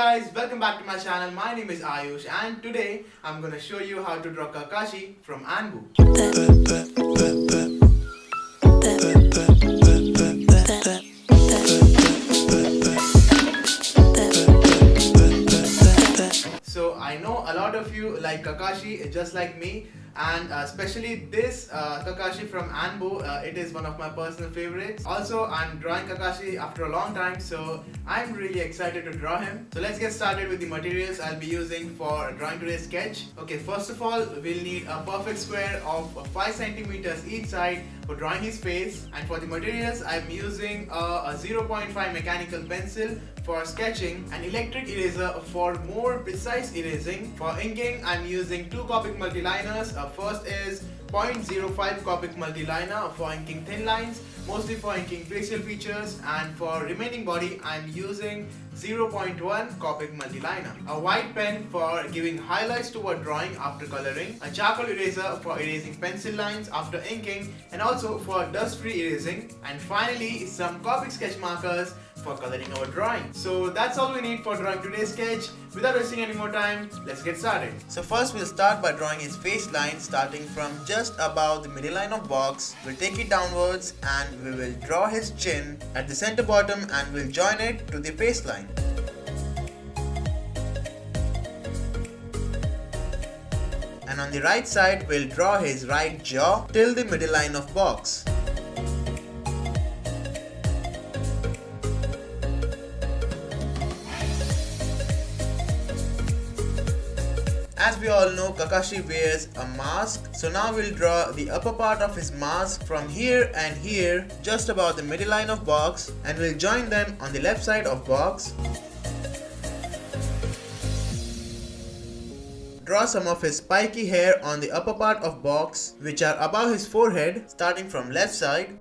guys, welcome back to my channel. My name is Ayush and today I'm gonna show you how to draw Kakashi from ANBU. So I know a lot of you like Kakashi just like me, and especially this Kakashi from ANBU, it is one of my personal favorites. Also, I'm drawing Kakashi after a long time, so I'm really excited to draw him. So let's get started with the materials I'll be using for drawing today's sketch. Okay, first of all, we'll need a perfect square of 5 centimeters each side for drawing his face. And for the materials, I'm using a 0.5 mechanical pencil for sketching, an electric eraser for more precise erasing. For inking, I'm using 2 Copic Multiliners. First is 0.05 Copic Multiliner for inking thin lines, mostly for inking facial features, and for remaining body I'm using 0.1 Copic Multiliner. A white pen for giving highlights to a drawing after coloring, a charcoal eraser for erasing pencil lines after inking and also for dust-free erasing, and finally some Copic sketch markers for coloring our drawing. So that's all we need for drawing today's sketch. Without wasting any more time, let's get started. So first we'll start by drawing his face line, starting from just above the middle line of box. We'll take it downwards and we will draw his chin at the center bottom and we'll join it to the face line. And on the right side we'll draw his right jaw till the middle line of box. As we all know, Kakashi wears a mask, so now we'll draw the upper part of his mask from here and here, just about the middle line of box, and we'll join them on the left side of box. Draw some of his spiky hair on the upper part of box, which are above his forehead, starting from left side.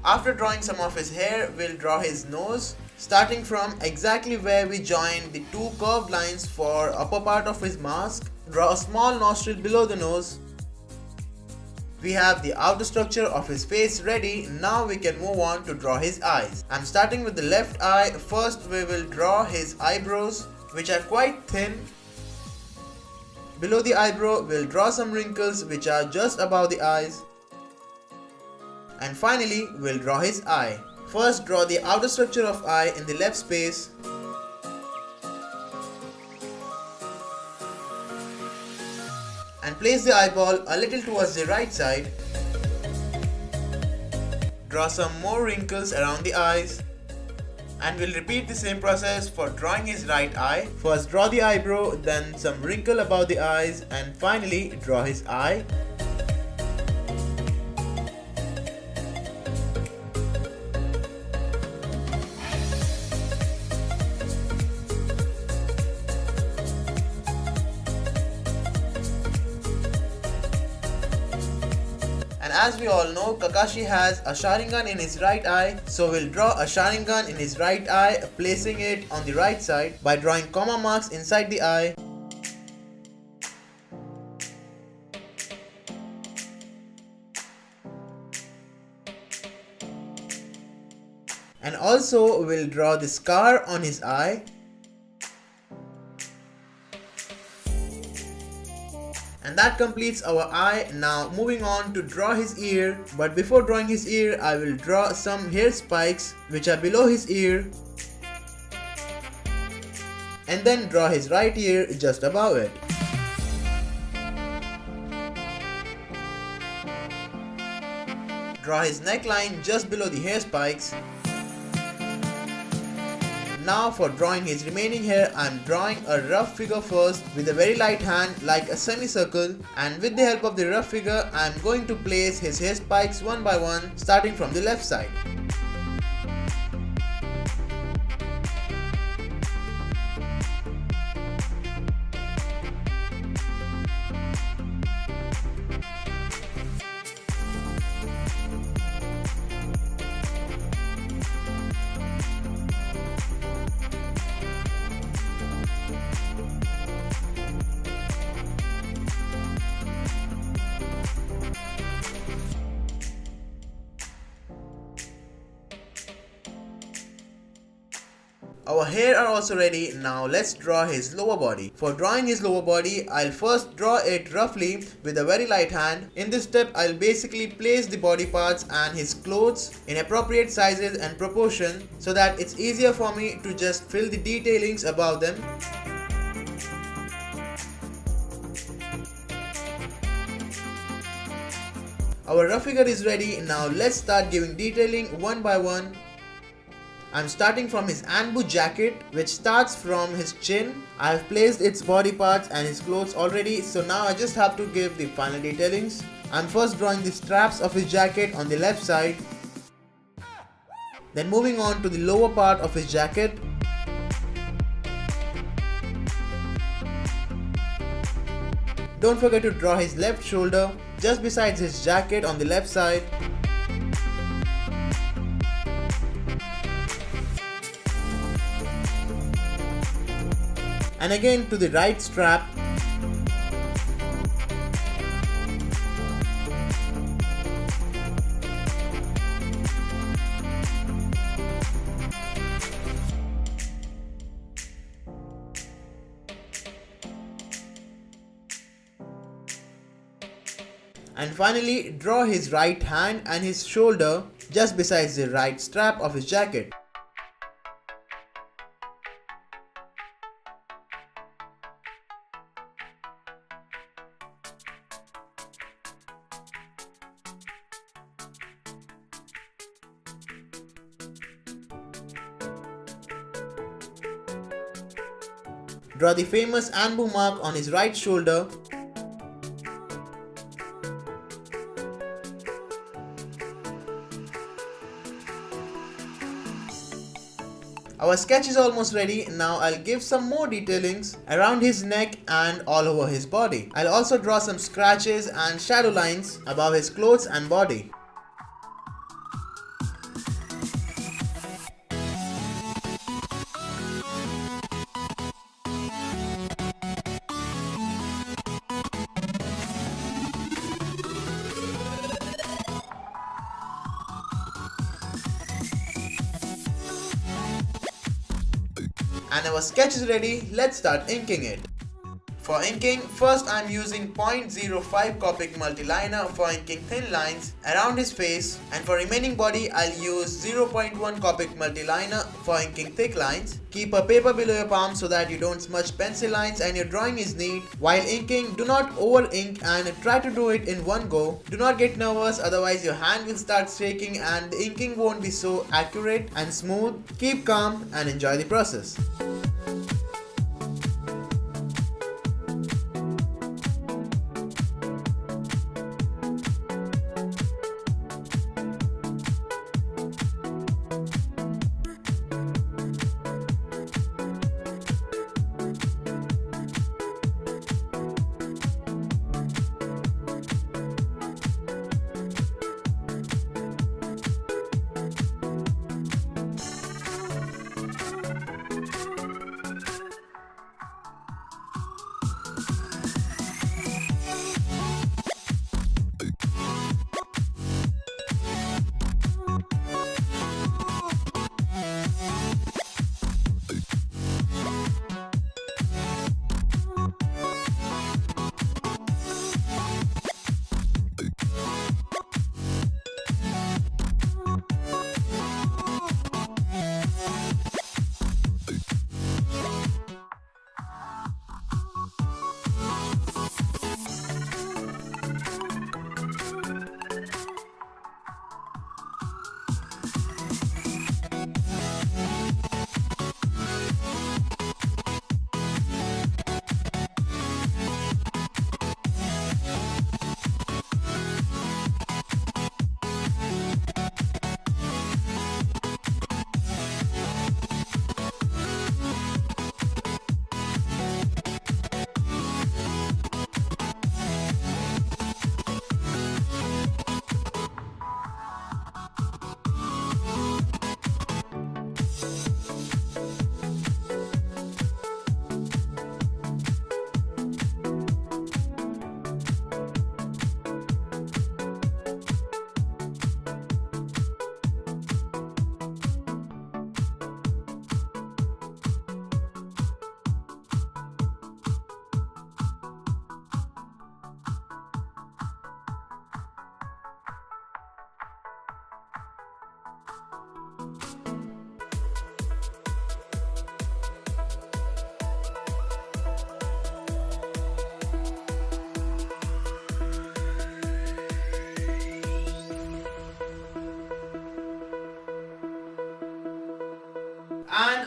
After drawing some of his hair, we'll draw his nose, starting from exactly where we joined the 2 curved lines for upper part of his mask. Draw a small nostril below the nose. We have the outer structure of his face ready. Now we can move on to draw his eyes. I'm starting with the left eye. First we will draw his eyebrows, which are quite thin. Below the eyebrow, we'll draw some wrinkles which are just above the eyes. And finally, we'll draw his eye. First, draw the outer structure of eye in the left space. And place the eyeball a little towards the right side. Draw some more wrinkles around the eyes. And we'll repeat the same process for drawing his right eye. First, draw the eyebrow, then some wrinkle above the eyes, and finally, draw his eye. And as we all know, Kakashi has a Sharingan in his right eye, so we'll draw a Sharingan in his right eye, placing it on the right side by drawing comma marks inside the eye. And also we'll draw the scar on his eye. And that completes our eye. Now moving on to draw his ear, but before drawing his ear I will draw some hair spikes which are below his ear, and then draw his right ear just above it. Draw his neckline just below the hair spikes. Now for drawing his remaining hair, I am drawing a rough figure first with a very light hand like a semicircle, and with the help of the rough figure I am going to place his hair spikes one by one, starting from the left side. Our hair are also ready. Now let's draw his lower body. For drawing his lower body, I'll first draw it roughly with a very light hand. In this step, I'll basically place the body parts and his clothes in appropriate sizes and proportion so that it's easier for me to just fill the detailings above them. Our rough figure is ready. Now let's start giving detailing one by one. I'm starting from his ANBU jacket, which starts from his chin. I have placed its body parts and his clothes already, so now I just have to give the final detailings. I'm first drawing the straps of his jacket on the left side. Then moving on to the lower part of his jacket. Don't forget to draw his left shoulder just besides his jacket on the left side. And again to the right strap. And finally, draw his right hand and his shoulder just besides the right strap of his jacket. Draw the famous ANBU mark on his right shoulder. Our sketch is almost ready. Now I'll give some more detailings around his neck and all over his body. I'll also draw some scratches and shadow lines above his clothes and body. And our sketch is ready. Let's start inking it. For inking, first I'm using 0.05 Copic Multiliner for inking thin lines around his face, and for remaining body I'll use 0.1 Copic Multiliner for inking thick lines. Keep a paper below your palm so that you don't smudge pencil lines and your drawing is neat. While inking, do not over ink and try to do it in one go. Do not get nervous, otherwise your hand will start shaking and the inking won't be so accurate and smooth. Keep calm and enjoy the process.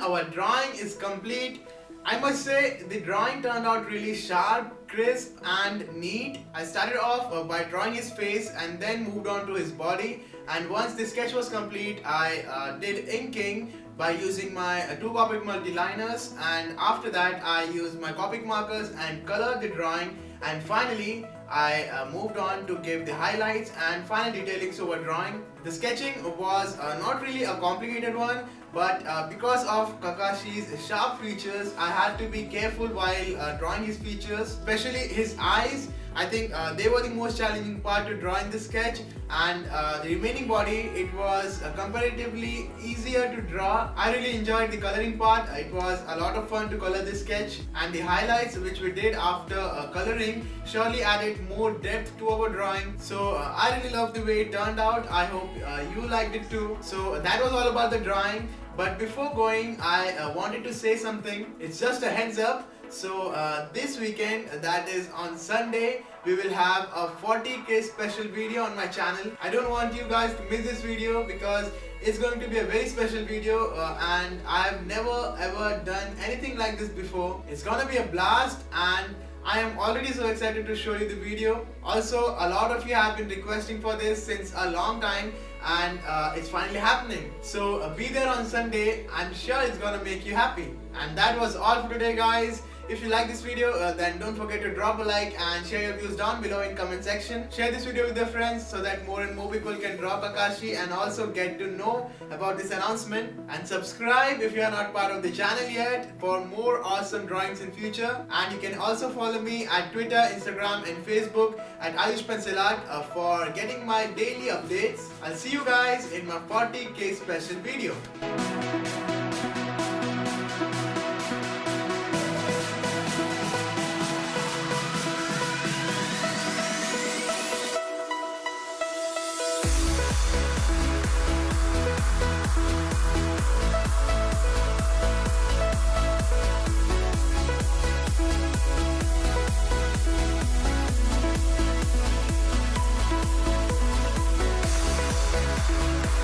our drawing is complete. I must say the drawing turned out really sharp, crisp and neat. I started off by drawing his face and then moved on to his body, and once the sketch was complete I did inking by using my two Copic Multiliners, and after that I used my Copic markers and colored the drawing, and finally I moved on to give the highlights and final detailings over drawing. The sketching was not really a complicated one, but because of Kakashi's sharp features, I had to be careful while drawing his features, especially his eyes. I think they were the most challenging part to draw in this sketch, and the remaining body, it was comparatively easier to draw. I really enjoyed the coloring part. It was a lot of fun to color this sketch, and the highlights which we did after coloring surely added more depth to our drawing. So I really love the way it turned out. I hope you liked it too. So that was all about the drawing. But before going, I wanted to say something. It's just a heads up. So this weekend, that is on Sunday, we will have a 40k special video on my channel. I don't want you guys to miss this video because it's going to be a very special video and I've never ever done anything like this before. It's gonna be a blast, and I am already so excited to show you the video. Also, a lot of you have been requesting for this since a long time, and it's finally happening. So be there on Sunday. I'm sure it's gonna make you happy. And that was all for today, guys. If you like this video, then don't forget to drop a like and share your views down below in comment section. Share this video with your friends so that more and more people can draw Kakashi and also get to know about this announcement. And subscribe if you are not part of the channel yet for more awesome drawings in future. And you can also follow me at Twitter, Instagram and Facebook at Ayush Pencil Art for getting my daily updates. I'll see you guys in my 40k special video.